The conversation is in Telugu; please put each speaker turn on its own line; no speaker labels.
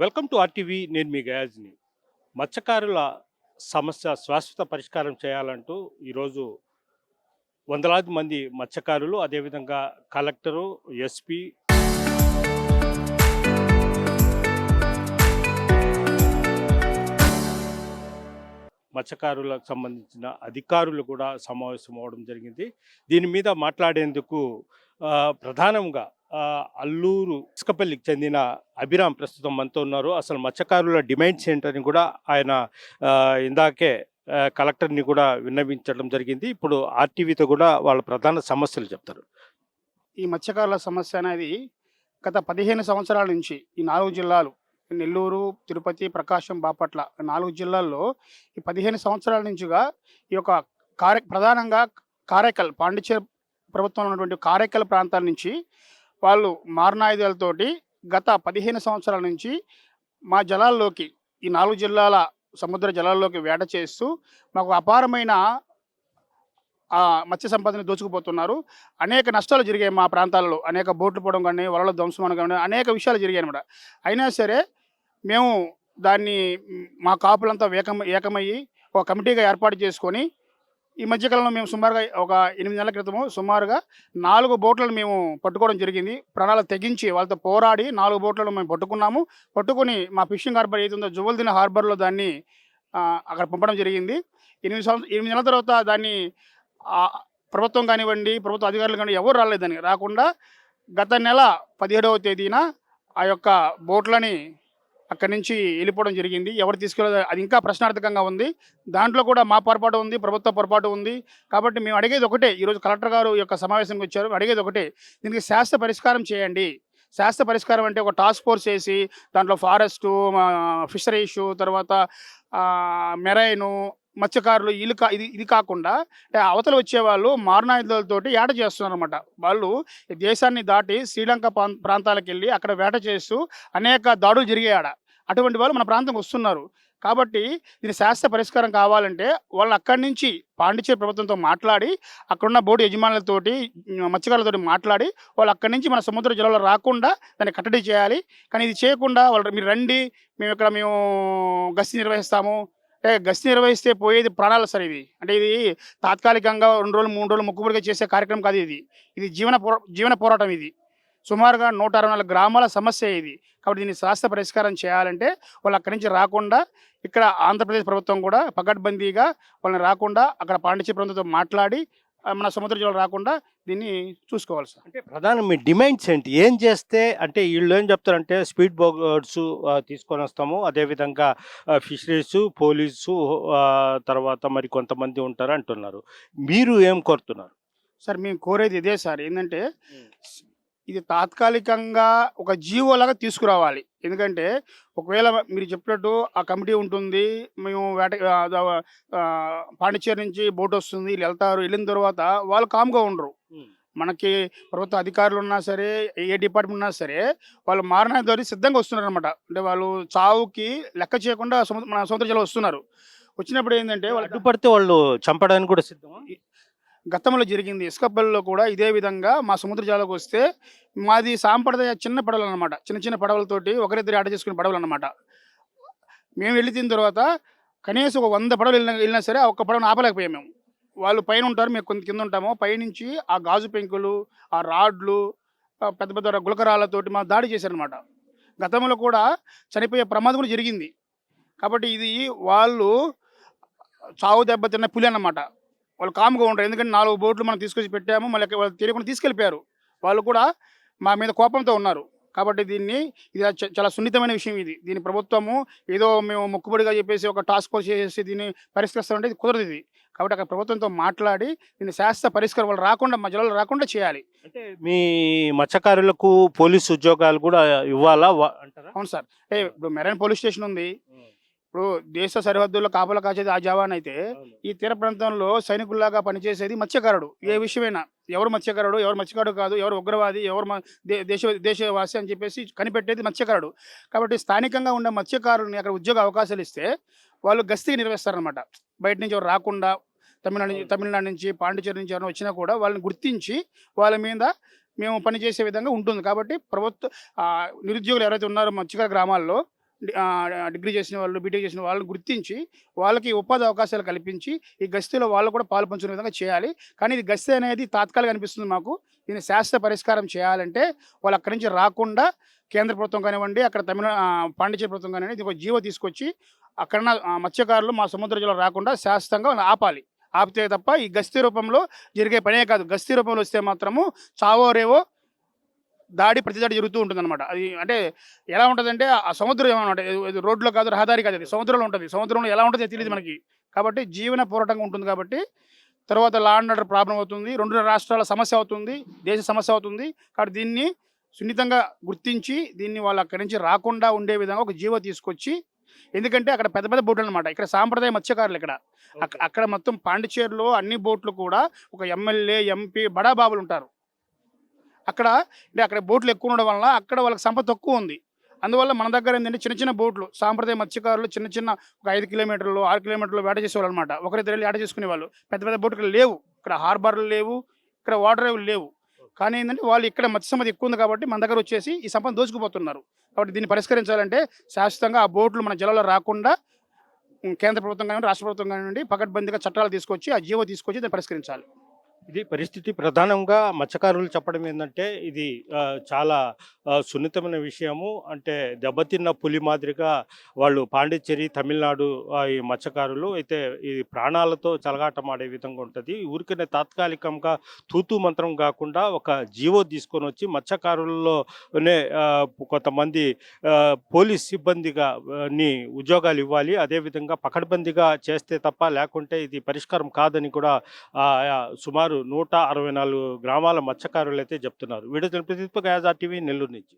Welcome to RTV. నేను మీ గయాజ్ని. మత్స్యకారుల సమస్య శాశ్వత పరిష్కారం చేయాలంటూ ఈరోజు వందలాది మంది మత్స్యకారులు, అదేవిధంగా కలెక్టరు, ఎస్పీ, మత్స్యకారులకు సంబంధించిన అధికారులు కూడా సమావేశం అవ్వడం జరిగింది. దీని మీద మాట్లాడేందుకు ప్రధానంగా అల్లూరు ఇసుకపల్లికి చెందిన అభిరామ్ ప్రస్తుతం మనతో ఉన్నారు. అసలు మత్స్యకారుల డిమాండ్స్ ఏంటని కూడా ఆయన ఇందాకే కలెక్టర్ని కూడా విన్నవించడం జరిగింది. ఇప్పుడు ఆర్టీవీతో కూడా వాళ్ళ ప్రధాన సమస్యలు చెప్తారు.
ఈ మత్స్యకారుల సమస్య అనేది గత 15 సంవత్సరాల నుంచి ఈ 4 జిల్లాలు నెల్లూరు, తిరుపతి, ప్రకాశం, బాపట్ల 4 జిల్లాల్లో ఈ 15 సంవత్సరాల నుంచిగా ఈ యొక్క ప్రధానంగా కారైకల్ పాండిచ్చేరి ప్రభుత్వంలో ఉన్నటువంటి కారైకల్ ప్రాంతాల నుంచి వాళ్ళు మారణాయుధాలతోటి గత 15 సంవత్సరాల నుంచి మా జలాల్లోకి ఈ 4 జిల్లాల సముద్ర జలాల్లోకి వేట చేస్తూ మాకు అపారమైన మత్స్య సంపదని దోచుకుపోతున్నారు. అనేక నష్టాలు జరిగాయి మా ప్రాంతాలలో. అనేక బోట్లు పోవడం కానీ, వలల ధ్వంసం కానీ అనేక విషయాలు జరిగాయనమాట. అయినా సరే మేము దాన్ని మా కాపులంతా ఏకమయ్యి ఒక కమిటీగా ఏర్పాటు చేసుకొని ఈ మధ్యకాలంలో మేము సుమారుగా ఒక 8 నెలల క్రితము సుమారుగా 4 బోట్లను మేము పట్టుకోవడం జరిగింది. ప్రాణాలు తెగించి వాళ్ళతో పోరాడి 4 బోట్లను మేము పట్టుకొని మా ఫిషింగ్ హార్బర్ ఏదైతుందో జువల్దిన హార్బర్లో దాన్ని అక్కడ పంపడం జరిగింది. 8 నెలల తర్వాత దాన్ని ప్రభుత్వం కానివ్వండి, ప్రభుత్వ అధికారులు కానీ ఎవరు రాలేదని రాకుండా గత నెల 17వ తేదీన ఆ యొక్క బోట్లని అక్కడి నుంచి వెళ్ళిపోవడం జరిగింది. ఎవరు తీసుకెళ్ళదు అది ఇంకా ప్రశ్నార్థకంగా ఉంది. దాంట్లో కూడా మా పొరపాటు ఉంది, ప్రభుత్వ పొరపాటు ఉంది. కాబట్టి మేము అడిగేది ఒకటే, ఈరోజు కలెక్టర్ గారు యొక్క సమావేశంకి వచ్చారు. అడిగేది ఒకటే, దీనికి శాశ్వత పరిష్కారం చేయండి. శాశ్వత పరిష్కారం అంటే ఒక టాస్క్ ఫోర్స్ వేసి దాంట్లో ఫారెస్టు, ఫిషరీస్, తర్వాత మెరైను, మత్స్యకారులు ఇది కాకుండా అవతల వచ్చేవాళ్ళు మారణాయుధాలతోటి వేట చేస్తున్నారు అనమాట. వాళ్ళు దేశాన్ని దాటి శ్రీలంక ప్రాంతాలకు వెళ్ళి అక్కడ వేట చేస్తూ అనేక దాడులు జరిగాయి. అటువంటి వాళ్ళు మన ప్రాంతంకి వస్తున్నారు. కాబట్టి దీని శాశ్వత పరిష్కారం కావాలంటే వాళ్ళు అక్కడి నుంచి పాండిచ్చేరి ప్రభుత్వంతో మాట్లాడి, అక్కడున్న బోటు యజమానులతోటి, మత్స్యకారులతోటి మాట్లాడి వాళ్ళు అక్కడి నుంచి మన సముద్ర జలాలు రాకుండా దాన్ని కట్టడి చేయాలి. కానీ ఇది చేయకుండా వాళ్ళు మీరు రండి, మేము గస్తీ నిర్వహిస్తాము, గస్తీ నిర్వహిస్తే పోయేది ప్రాణాలు సార్. ఇది అంటే ఇది తాత్కాలికంగా 2 రోజులు 3 రోజులు మొక్కుబడిగా చేసే కార్యక్రమం కాదు. ఇది జీవన పోరాటం. ఇది సుమారుగా 164 గ్రామాల సమస్య ఇది. కాబట్టి దీన్ని శాశ్వత పరిష్కారం చేయాలంటే వాళ్ళు అక్కడి నుంచి రాకుండా, ఇక్కడ ఆంధ్రప్రదేశ్ ప్రభుత్వం కూడా పకడ్బందీగా వాళ్ళని రాకుండా అక్కడ పాండిచ్చేరి ప్రభుత్వంతో మాట్లాడి మన సముద్ర జలాలు రాకుండా దీన్ని చూసుకోవాలి సార్.
అంటే ప్రధాన మీ డిమాండ్స్ ఏంటి? ఏం చేస్తే అంటే వీళ్ళు ఏం చెప్తారంటే స్పీడ్ బోట్స్ తీసుకొని వస్తాము, అదేవిధంగా ఫిషరీస్, పోలీసు, తర్వాత మరి కొంతమంది ఉంటారు అంటున్నారు. మీరు ఏం కోరుతున్నారు
సార్? మేము కోరేది ఇదే సార్. ఏంటంటే ఇది తాత్కాలికంగా ఒక జీవోలాగా తీసుకురావాలి. ఎందుకంటే ఒకవేళ మీరు చెప్పినట్టు ఆ కమిటీ ఉంటుంది, మేము పాండిచ్చేరి నుంచి బోట్ వస్తుంది, వీళ్ళు వెళ్తారు, వెళ్ళిన తర్వాత వాళ్ళు కామ్గా ఉండరు. మనకి ప్రభుత్వ అధికారులు ఉన్నా సరే, ఏ డిపార్ట్మెంట్ ఉన్నా సరే, వాళ్ళు మారణాయుధాలు సిద్ధంగా వస్తున్నారు అనమాట. అంటే వాళ్ళు చావుకి లెక్క చేయకుండా మన సముద్ర జలం వస్తున్నారు. వచ్చినప్పుడు ఏంటంటే వాళ్ళు
అడ్డుపడితే వాళ్ళు చంపడానికి కూడా సిద్ధమా?
గతంలో జరిగింది. ఇసుకపల్లిలో కూడా ఇదే విధంగా మా సముద్ర జలాలకు వస్తే, మాది సాంప్రదాయ చిన్న పడవలు అనమాట. చిన్న పడవలతోటి ఒకరిద్దరు ఆట చేసుకునే పడవలు అనమాట. మేము వెళ్ళిన తర్వాత కనీసం ఒక 100 పడవలు వెళ్ళినా సరే ఆ ఒక్క పడవను ఆపలేకపోయాం మేము. వాళ్ళు పైన ఉంటారు, మేము కొంత కింద ఉంటాము. పైనుంచి ఆ గాజు పెంకులు, ఆ రాడ్లు, పెద్ద పెద్ద గులకరాలతోటి మా దాడి చేశారనమాట. గతంలో కూడా చనిపోయే ప్రమాదం కూడా జరిగింది. కాబట్టి ఇది వాళ్ళు చావు దెబ్బతిన్న పులి అన్నమాట. వాళ్ళు కామ్గా ఉంటారు. ఎందుకంటే 4 బోట్లు మనం తీసుకొచ్చి పెట్టాము, మళ్ళీ వాళ్ళు తెలియకుండా తీసుకెళ్ళిపోయారు. వాళ్ళు కూడా మా మీద కోపంతో ఉన్నారు. కాబట్టి ఇది చాలా సున్నితమైన విషయం. దీని ప్రభుత్వము ఏదో మేము మొక్కుబడిగా చెప్పేసి ఒక టాస్క్ ఫోర్స్ చేసి దీన్ని పరిష్కరిస్తామంటే ఇది కుదరదు. ఇది కాబట్టి అక్కడ ప్రభుత్వంతో మాట్లాడి దీన్ని శాశ్వత పరిష్కారం వాళ్ళు రాకుండా, మా జిల్లాలో రాకుండా చేయాలి.
అంటే మీ మత్స్యకారులకు పోలీసు ఉద్యోగాలు కూడా ఇవ్వాలా అంటారా?
అవును సార్. ఇప్పుడు మెరైన్ పోలీస్ స్టేషన్ ఉంది. ఇప్పుడు దేశ సరిహద్దుల్లో కాపలా కాచేది ఆ జవాన్ అయితే, ఈ తీర ప్రాంతంలో సైనికుల్లాగా పనిచేసేది మత్స్యకారుడు. ఏ విషయమైనా ఎవరు మత్స్యకారుడు కాదు, ఎవరు ఉగ్రవాది, ఎవరు దేశవాసి అని చెప్పేసి కనిపెట్టేది మత్స్యకారుడు. కాబట్టి స్థానికంగా ఉండే మత్స్యకారులని అక్కడ ఉద్యోగ అవకాశాలు ఇస్తే వాళ్ళు గస్తీ నిర్వహిస్తారనమాట. బయట నుంచి ఎవరు రాకుండా, తమిళనాడు నుంచి, పాండిచ్చేరి నుంచి ఎవరైనా వచ్చినా కూడా వాళ్ళని గుర్తించి వాళ్ళ మీద మేము పనిచేసే విధంగా ఉంటుంది. కాబట్టి ప్రభుత్వ నిరుద్యోగులు ఎవరైతే ఉన్నారో మత్స్యకార గ్రామాల్లో డిగ్రీ చేసిన వాళ్ళు, బీటెక్ చేసిన వాళ్ళని గుర్తించి, వాళ్ళకి ఉపాధి అవకాశాలు కల్పించి, ఈ గస్తీలో వాళ్ళు కూడా పాలు పంచుకునే విధంగా చేయాలి. కానీ ఇది గస్తీ అనేది తాత్కాలికంగా అనిపిస్తుంది మాకు. దీన్ని శాశ్వత పరిష్కారం చేయాలంటే, వాళ్ళు అక్కడి నుంచి రాకుండా కేంద్ర ప్రభుత్వం కానివ్వండి, అక్కడ పాండిచ్చేరి ప్రభుత్వం కానివ్వండి, ఇది ఒక జీవో తీసుకొచ్చి అక్కడున్న మత్స్యకారులు మా సముద్ర జలాలు రాకుండా శాశ్వతంగా వాళ్ళని ఆపాలి. ఆపితే తప్ప ఈ గస్తీ రూపంలో జరిగే పనే కాదు. గస్తీ రూపంలో వస్తే మాత్రము చావో రేవో ప్రతి దాడి జరుగుతూ ఉంటుందన్నమాట. అది అంటే ఎలా ఉంటదంటే, ఆ సముద్రం ఏమన్నమాట ఇది రోడ్లో కాదు, రహదారి కాదు, అది సముద్రంలో ఉంటది. సముద్రంలో ఎలా ఉంటదో తెలీదు మనకి. కాబట్టి జీవన పోరాటంగా ఉంటుంది కాబట్టి, తర్వాత లా అండ్ ఆర్డర్ ప్రాబ్లమ్ అవుతుంది. 2 రాష్ట్రాల సమస్య అవుతుంది. దేశ సమస్య అవుతుంది. కాబట్టి దీన్ని సున్నితంగా గుర్తించి, దీన్ని వాళ్ళు అక్కడి నుంచి రాకుండా ఉండే విధంగా ఒక జీవో తీసుకొచ్చి, ఎందుకంటే అక్కడ పెద్ద పెద్ద బోట్లనమాట. ఇక్కడ సాంప్రదాయ మత్స్యకారులు ఇక్కడ. అక్కడ మొత్తం పాండిచ్చేరిలో అన్ని బోట్లు కూడా ఒక ఎమ్మెల్యే, ఎంపీ, బడా బాబులుంటారు. అక్కడ బోట్లు ఎక్కువ ఉండడం వలన అక్కడ వాళ్ళకి సంపద తక్కువ ఉంది. అందువల్ల మన దగ్గర ఏంటంటే చిన్న చిన్న బోట్లు, సాంప్రదాయ మత్స్యకారులు చిన్న చిన్న ఒక 5 కిలోమీటర్లు, 6 కిలోమీటర్లు వేట చేసేవాళ్ళు అనమాట. ఒకరిద్దరు వేట చేసుకునేవాళ్ళు. పెద్ద పెద్ద బోట్లు ఇక్కడ లేవు. ఇక్కడ హార్బర్లు లేవు, ఇక్కడ వాటర్ రేవులు లేవు. కానీ ఏంటంటే వాళ్ళు ఇక్కడ మత్స్య సంపద ఎక్కువ ఉంది కాబట్టి మన దగ్గర వచ్చేసి ఈ సంపద దోచుకుపోతున్నారు. కాబట్టి దీన్ని పరిష్కరించాలంటే శాశ్వతంగా ఆ బోట్లు మన జలాల్లో రాకుండా కేంద్ర ప్రభుత్వం కానివ్వండి, రాష్ట్ర ప్రభుత్వం కానివ్వండి పకడ్బందీగా చట్టాలు తీసుకొచ్చి, ఆ జీవో తీసుకొచ్చి దాన్ని పరిష్కరించాలి.
ఇది పరిస్థితి. ప్రధానంగా మత్స్యకారులు చెప్పడం ఏందంటే, ఇది చాలా సున్నితమైన విషయము. అంటే దెబ్బతిన్న పులి మాదిరిగా వాళ్ళు పాండిచ్చేరి, తమిళనాడు ఈ మత్స్యకారులు అయితే ఈ ప్రాణాలతో చెలగాటమాడే విధంగా ఉంటది. ఊరికనే తాత్కాలికంగా తూతూ మంత్రం కాకుండా ఒక జీవో తీసుకొనొచ్చి మత్స్యకారుల్లోనే కొంతమంది పోలీస్ సిబ్బందిగా ఉద్యోగాలు ఇవ్వాలి. అదేవిధంగా పకడ్బందీగా చేస్తే తప్ప లేకుంటే ఇది పరిష్కారం కాదని కూడా సుమారు 164 గ్రామాల మత్స్యకారులైతే చెప్తున్నారు. వీడియో ప్రతినిధి టీవీ నెల్లూరు నుంచి.